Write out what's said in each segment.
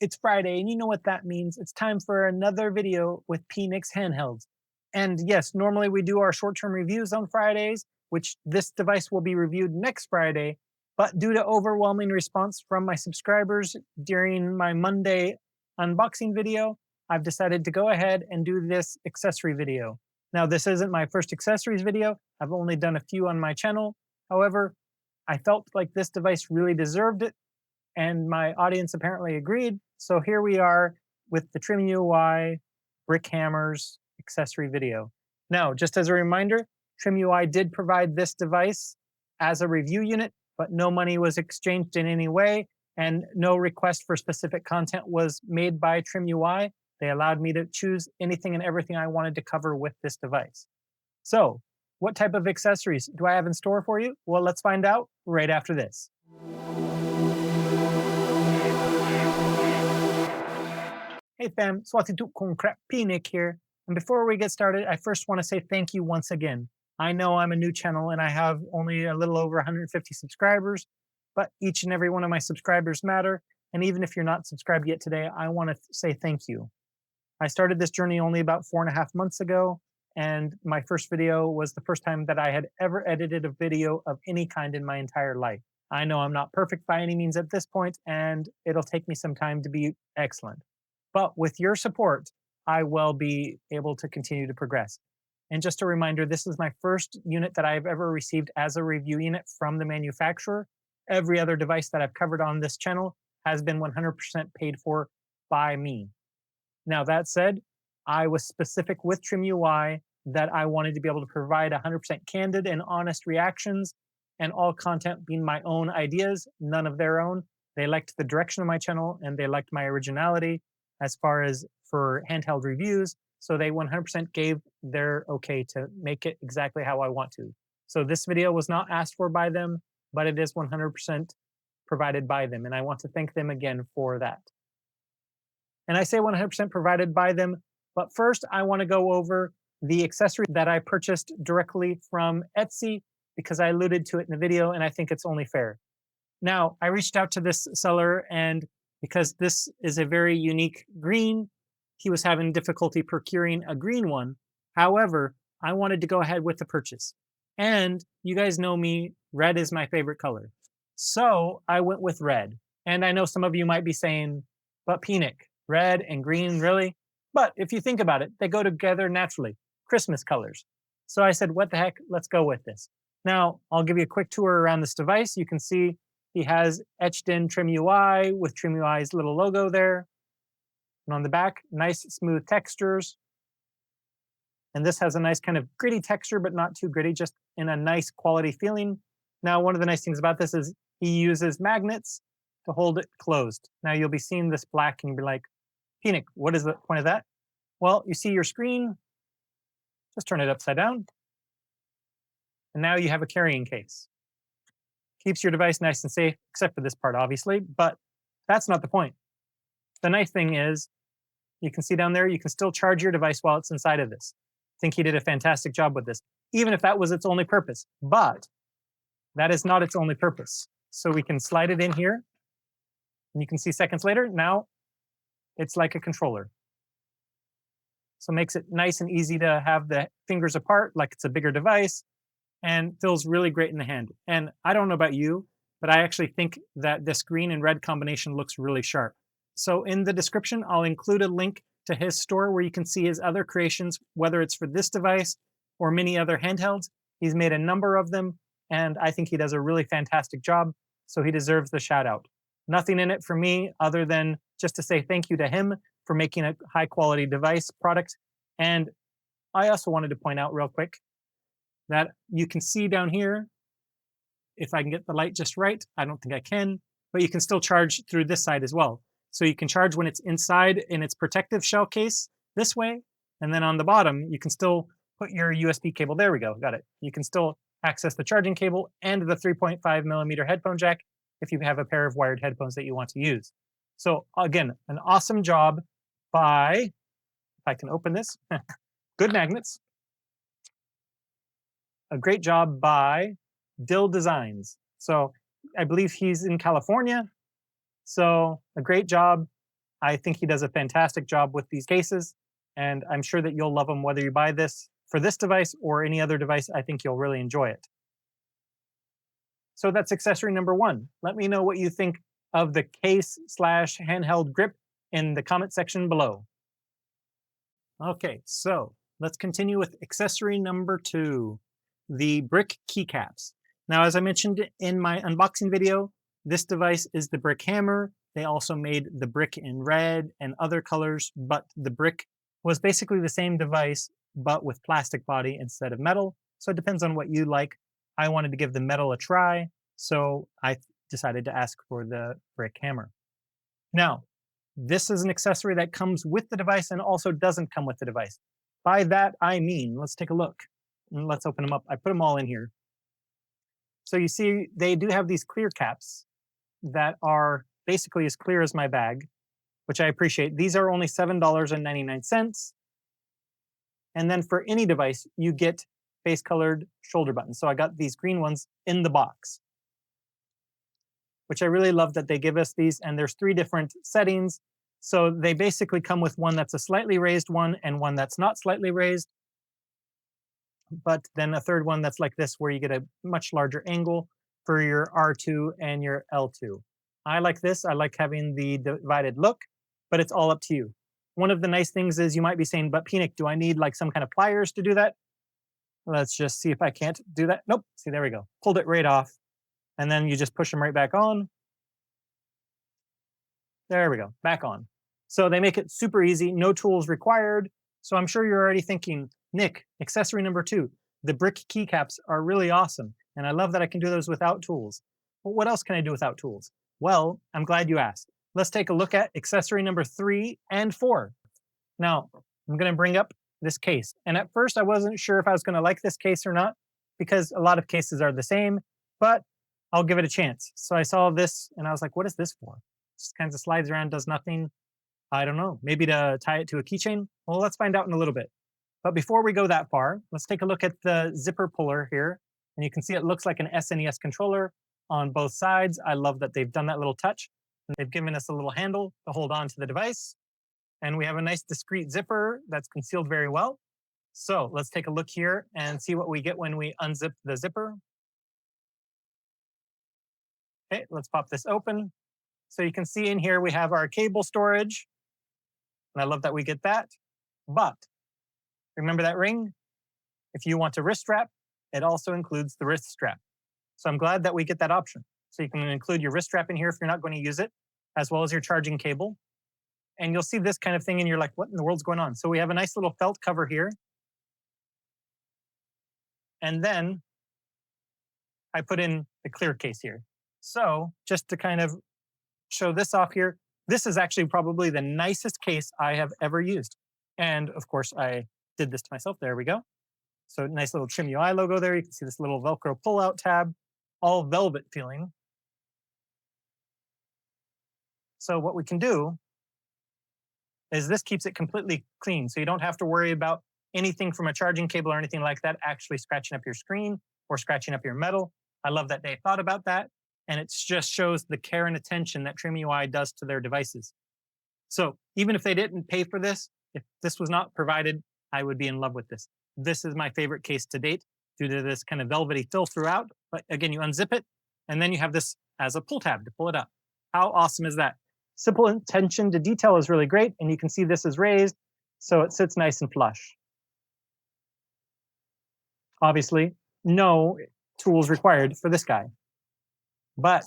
It's Friday, and you know what that means. It's time for another video with Phoenix Handhelds. And yes, normally we do our short-term reviews on Fridays, which this device will be reviewed next Friday. But due to overwhelming response from my subscribers during my Monday unboxing video, I've decided to go ahead and do this accessory video. Now, this isn't my first accessories video. I've only done a few on my channel. However, I felt like this device really deserved it, and my audience apparently agreed. So here we are with the TrimUI Brick Hammers accessory video. Now, just as a reminder, TrimUI did provide this device as a review unit, but no money was exchanged in any way, and no request for specific content was made by TrimUI. They allowed me to choose anything and everything I wanted to cover with this device. So, what type of accessories do I have in store for you? Well, let's find out right after this. Hey fam, Swati here. And before we get started, I first want to say thank you once again. I know I'm a new channel and I have only a little over 150 subscribers, but each and every one of my subscribers matter. And even if you're not subscribed yet today, I want to say thank you. I started this journey only about 4.5 months ago, and my first video was the first time that I had ever edited a video of any kind in my entire life. I know I'm not perfect by any means at this point, and it'll take me some time to be excellent. But with your support, I will be able to continue to progress. And just a reminder, this is my first unit that I've ever received as a review unit from the manufacturer. Every other device that I've covered on this channel has been 100% paid for by me. Now, that said, I was specific with TrimUI that I wanted to be able to provide 100% candid and honest reactions, and all content being my own ideas, none of their own. They liked the direction of my channel and they liked my originality as far as for handheld reviews. So they 100% gave their okay to make it exactly how I want to. So this video was not asked for by them, but it is 100% provided by them. And I want to thank them again for that. And I say 100% provided by them, but first I want to go over the accessory that I purchased directly from Etsy, because I alluded to it in the video and I think it's only fair. Now, I reached out to this seller, and because this is a very unique green, he was having difficulty procuring a green one. However, I wanted to go ahead with the purchase. And you guys know me, red is my favorite color. So I went with red. And I know some of you might be saying, but Phoenix, red and green, really? But if you think about it, they go together naturally, Christmas colors. So I said, what the heck, let's go with this. Now, I'll give you a quick tour around this device. You can see he has etched in TrimUI with TrimUI's little logo there. And on the back, nice smooth textures. And this has a nice kind of gritty texture, but not too gritty, just in a nice quality feeling. Now, one of the nice things about this is he uses magnets to hold it closed. Now, you'll be seeing this black and you'll be like, Phoenix, what is the point of that? Well, you see your screen, just turn it upside down. And now you have a carrying case. Keeps your device nice and safe, except for this part, obviously, but that's not the point. The nice thing is, you can see down there, you can still charge your device while it's inside of this. I think he did a fantastic job with this, even if that was its only purpose. But that is not its only purpose. So we can slide it in here, and you can see seconds later, now it's like a controller. So it makes it nice and easy to have the fingers apart, like it's a bigger device, and feels really great in the hand. And I don't know about you, but I actually think that this green and red combination looks really sharp. So in the description, I'll include a link to his store where you can see his other creations, whether it's for this device or many other handhelds. He's made a number of them, and I think he does a really fantastic job, so he deserves the shout out. Nothing in it for me other than just to say thank you to him for making a high quality device product. And I also wanted to point out real quick that you can see down here, if I can get the light just right, I don't think I can, but you can still charge through this side as well. So you can charge when it's inside in its protective shell case this way, and then on the bottom, you can still put your USB cable. There we go, got it. You can still access the charging cable and the 3.5mm headphone jack if you have a pair of wired headphones that you want to use. So again, an awesome job by, if I can open this, good magnets. A great job by Dill Designs. So I believe he's in California. So a great job. I think he does a fantastic job with these cases, and I'm sure that you'll love them whether you buy this for this device or any other device. I think you'll really enjoy it. So that's accessory number one. Let me know what you think of the case slash handheld grip in the comment section below. Okay, so let's continue with accessory number two, the brick keycaps. Now, as I mentioned in my unboxing video, this device is the Brick Hammer. They also made the brick in red and other colors, but the brick was basically the same device, but with plastic body instead of metal. So it depends on what you like. I wanted to give the metal a try, so I decided to ask for the Brick Hammer. Now, this is an accessory that comes with the device and also doesn't come with the device. By that, I mean, let's take a look and let's open them up. I put them all in here. So you see, they do have these clear caps that are basically as clear as my bag, which I appreciate. These are only $7.99. And then for any device, you get face colored shoulder buttons. So I got these green ones in the box, which I really love that they give us these. And there's 3 different settings. So they basically come with one that's a slightly raised one and one that's not slightly raised. But then a third one that's like this, where you get a much larger angle for your R2 and your L2. I like this. I like having the divided look, but it's all up to you. One of the nice things is you might be saying, but Penic, do I need like some kind of pliers to do that? Let's just see if I can't do that. Nope. See, there we go. Pulled it right off. And then you just push them right back on. There we go. Back on. So they make it super easy. No tools required. So I'm sure you're already thinking, Nick, accessory number 2, the brick keycaps are really awesome. And I love that I can do those without tools. But what else can I do without tools? Well, I'm glad you asked. Let's take a look at accessory number 3 and 4. Now, I'm going to bring up this case. And at first, I wasn't sure if I was going to like this case or not, because a lot of cases are the same, but I'll give it a chance. So I saw this and I was like, what is this for? Just kind of slides around, does nothing. I don't know, maybe to tie it to a keychain? Well, let's find out in a little bit. But before we go that far, let's take a look at the zipper puller here. And you can see it looks like an SNES controller on both sides. I love that they've done that little touch. And they've given us a little handle to hold on to the device. And we have a nice discreet zipper that's concealed very well. So let's take a look here and see what we get when we unzip the zipper. Okay, let's pop this open. So you can see in here we have our cable storage. And I love that we get that. But remember that ring? If you want a wrist strap, it also includes the wrist strap. So I'm glad that we get that option. So you can include your wrist strap in here if you're not going to use it, as well as your charging cable. And you'll see this kind of thing and you're like, what in the world's going on? So we have a nice little felt cover here. And then I put in the clear case here. So just to kind of show this off here, this is actually probably the nicest case I have ever used. And of course, I did this to myself. There we go. So nice little TrimUI logo there. You can see this little Velcro pull-out tab, all velvet feeling. So what we can do is this keeps it completely clean. So you don't have to worry about anything from a charging cable or anything like that actually scratching up your screen or scratching up your metal. I love that they thought about that. And it just shows the care and attention that TrimUI does to their devices. So even if they didn't pay for this, if this was not provided, I would be in love with this. This is my favorite case to date due to this kind of velvety fill throughout. But again, you unzip it, and then you have this as a pull tab to pull it up. How awesome is that? Simple attention to detail is really great. And you can see this is raised, so it sits nice and flush. Obviously, no tools required for this guy. But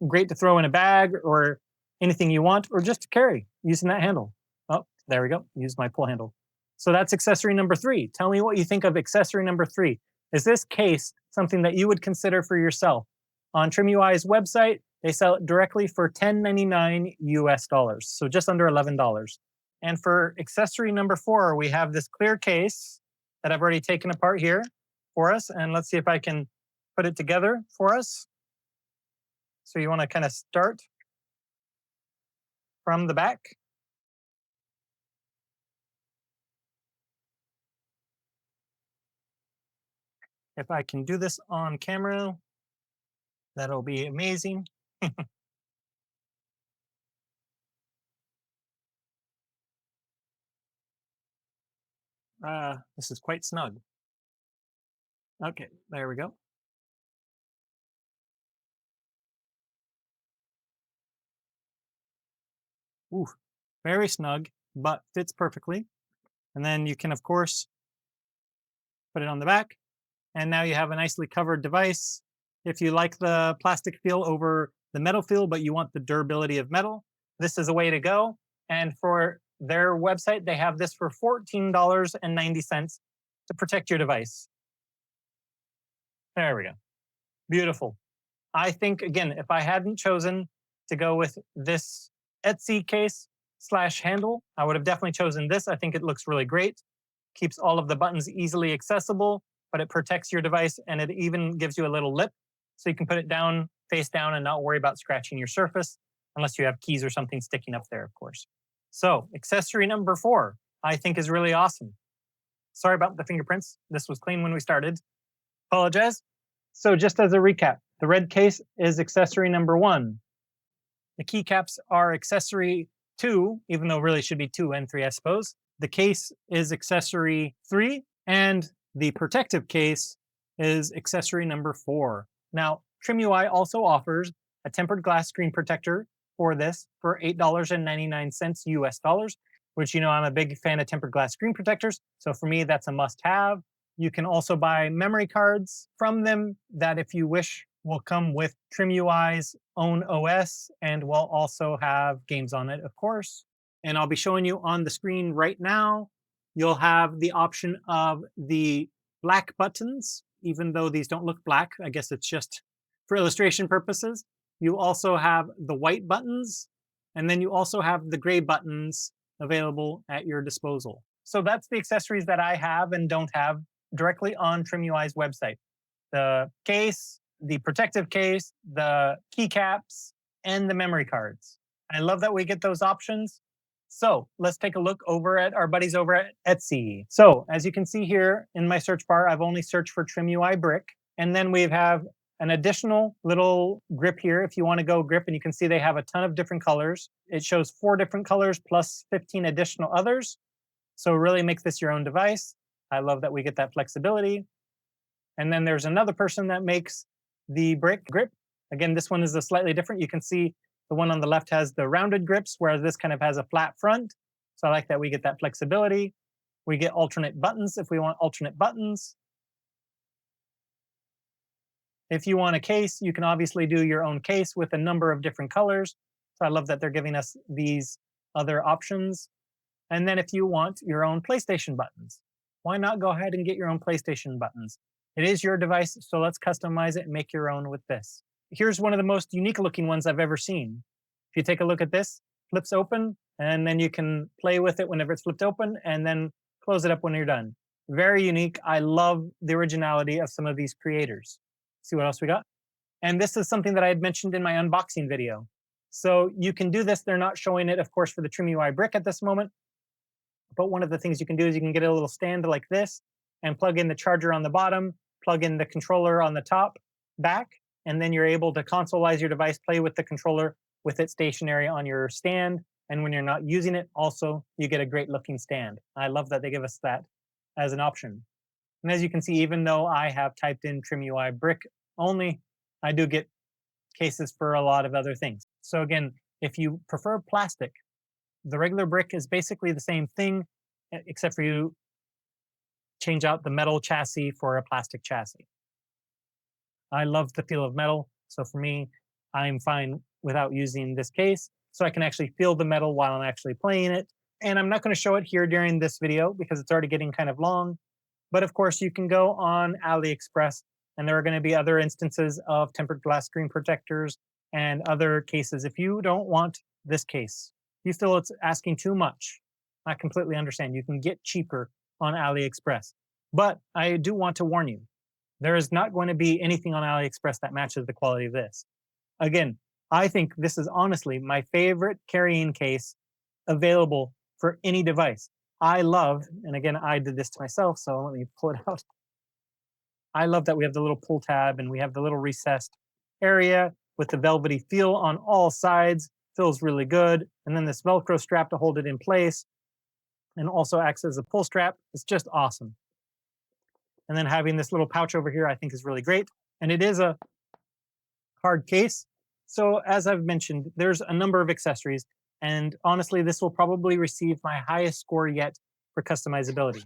great to throw in a bag or anything you want, or just to carry using that handle. Oh, there we go. Use my pull handle. So that's accessory number 3. Tell me what you think of accessory number 3. Is this case something that you would consider for yourself? On TrimUI's website, they sell it directly for $10.99 US dollars, so just under $11. And for accessory number 4, we have this clear case that I've already taken apart here for us. And let's see if I can put it together for us. So you want to kind of start from the back. If I can do this on camera, that'll be amazing. This is quite snug. Okay, there we go. Ooh, very snug, but fits perfectly. And then you can, of course, put it on the back. And now you have a nicely covered device. If you like the plastic feel over the metal feel, but you want the durability of metal, this is a way to go. And for their website, they have this for $14.90 to protect your device. There we go. Beautiful. I think, again, if I hadn't chosen to go with this Etsy case slash handle, I would have definitely chosen this. I think it looks really great. Keeps all of the buttons easily accessible, but it protects your device, and it even gives you a little lip so you can put it down, face down, and not worry about scratching your surface, unless you have keys or something sticking up there, of course. So, accessory number 4, I think is really awesome. Sorry about the fingerprints. This was clean when we started. Apologize. So, just as a recap, the red case is accessory number 1. The keycaps are accessory 2, even though really should be 2 and 3, I suppose. The case is accessory 3, and the protective case is accessory number 4. Now, TrimUI also offers a tempered glass screen protector for this for $8.99 US dollars, which I'm a big fan of tempered glass screen protectors. So for me, that's a must have. You can also buy memory cards from them that, if you wish, will come with TrimUI's own OS and will also have games on it, of course. And I'll be showing you on the screen right now. You'll have the option of the black buttons, even though these don't look black. I guess it's just for illustration purposes. You also have the white buttons, and then you also have the gray buttons available at your disposal. So that's the accessories that I have and don't have directly on TrimUI's website. The case, the protective case, the keycaps, and the memory cards. I love that we get those options. So let's take a look over at our buddies over at Etsy. So as you can see here in my search bar, I've only searched for TrimUI Brick. And then we have an additional little grip here if you want to go grip. And you can see they have a ton of different colors. It shows 4 different colors plus 15 additional others. So really make this your own device. I love that we get that flexibility. And then there's another person that makes the brick grip. Again, this one is a slightly different. You can see the one on the left has the rounded grips, whereas this kind of has a flat front. So I like that we get that flexibility. We get alternate buttons if we want alternate buttons. If you want a case, you can obviously do your own case with a number of different colors. So I love that they're giving us these other options. And then if you want your own PlayStation buttons, why not go ahead and get your own PlayStation buttons? It is your device, so let's customize it and make your own with this. Here's one of the most unique looking ones I've ever seen. If you take a look at this, flips open, and then you can play with it whenever it's flipped open, and then close it up when you're done. Very unique. I love the originality of some of these creators. See what else we got? And this is something that I had mentioned in my unboxing video. So you can do this. They're not showing it, of course, for the TrimUI Brick at this moment. But one of the things you can do is you can get a little stand like this and plug in the charger on the bottom, plug in the controller on the top, back, and then you're able to consoleize your device, play with the controller with it stationary on your stand. And when you're not using it, also, you get a great looking stand. I love that they give us that as an option. And as you can see, even though I have typed in TrimUI Brick only, I do get cases for a lot of other things. So again, if you prefer plastic, the regular brick is basically the same thing, except for you change out the metal chassis for a plastic chassis. I love the feel of metal. So for me, I'm fine without using this case. So I can actually feel the metal while I'm actually playing it. And I'm not going to show it here during this video because it's already getting kind of long. But of course, you can go on AliExpress, and there are going to be other instances of tempered glass screen protectors and other cases. If you don't want this case, you feel it's asking too much, I completely understand. You can get cheaper on AliExpress. But I do want to warn you, there is not going to be anything on AliExpress that matches the quality of this. Again, I think this is honestly my favorite carrying case available for any device. I love, and again, I did this to myself, so let me pull it out. I love that we have the little pull tab and we have the little recessed area with the velvety feel on all sides. Feels really good. And then this Velcro strap to hold it in place. and also acts as a pull strap. It's just awesome. And then having this little pouch over here, I think is really great. And it is a hard case. So as I've mentioned, there's a number of accessories. And honestly, this will probably receive my highest score yet for customizability.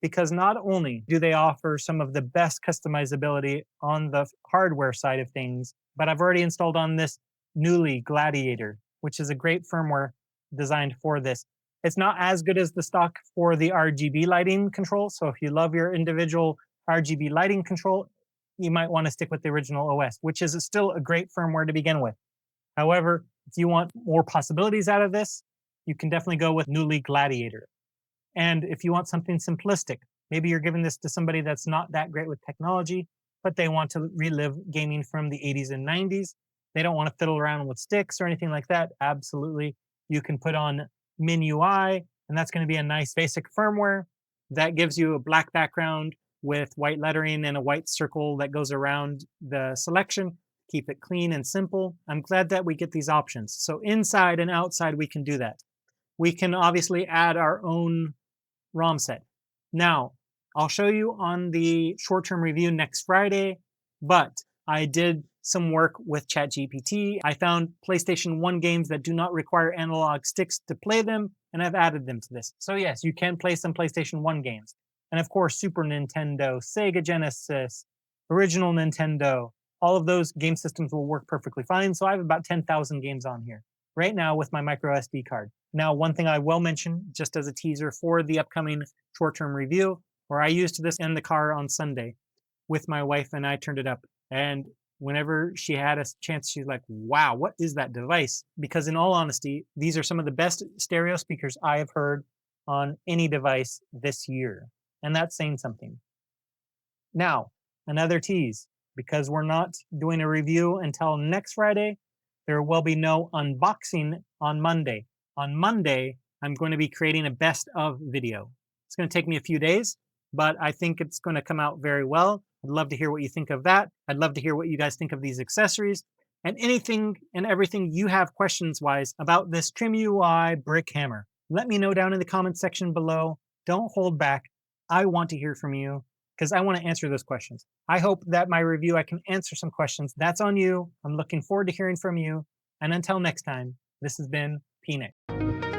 Because not only do they offer some of the best customizability on the hardware side of things, but I've already installed on this Newly Gladiator, which is a great firmware designed for this. It's not as good as the stock for the RGB lighting control. So if you love your individual RGB lighting control, you might want to stick with the original OS, which is still a great firmware to begin with. However, if you want more possibilities out of this, you can definitely go with Newly Gladiator. And if you want something simplistic, maybe you're giving this to somebody that's not that great with technology, but they want to relive gaming from the 80s and 90s. They don't want to fiddle around with sticks or anything like that. Absolutely. You can put on MinUI, and that's going to be a nice basic firmware that gives you a black background with white lettering and a white circle that goes around the selection. Keep it clean and simple. I'm glad that we get these options. So inside and outside, we can do that. We can obviously add our own ROM set. Now, I'll show you on the short-term review next Friday, but I did some work with ChatGPT. I found PlayStation 1 games that do not require analog sticks to play them, and I've added them to this. So yes, you can play some PlayStation 1 games. And of course, Super Nintendo, Sega Genesis, original Nintendo, all of those game systems will work perfectly fine. So I have about 10,000 games on here right now with my micro SD card. Now, one thing I will mention, just as a teaser for the upcoming short-term review, where I used this in the car on Sunday with my wife and I turned it up. And whenever she had a chance, she's like, wow, what is that device? Because in all honesty, these are some of the best stereo speakers I have heard on any device this year. And that's saying something. Now, another tease, because we're not doing a review until next Friday, there will be no unboxing on Monday. On Monday, I'm going to be creating a best of video. It's going to take me a few days, but I think it's going to come out very well. I'd love to hear what you think of that. I'd love to hear what you guys think of these accessories and anything and everything you have questions-wise about this TrimUI Brick Hammer. Let me know down in the comments section below. Don't hold back. I want to hear from you because I want to answer those questions. I hope that my review, I can answer some questions. That's on you. I'm looking forward to hearing from you. And until next time, this has been P-Nick.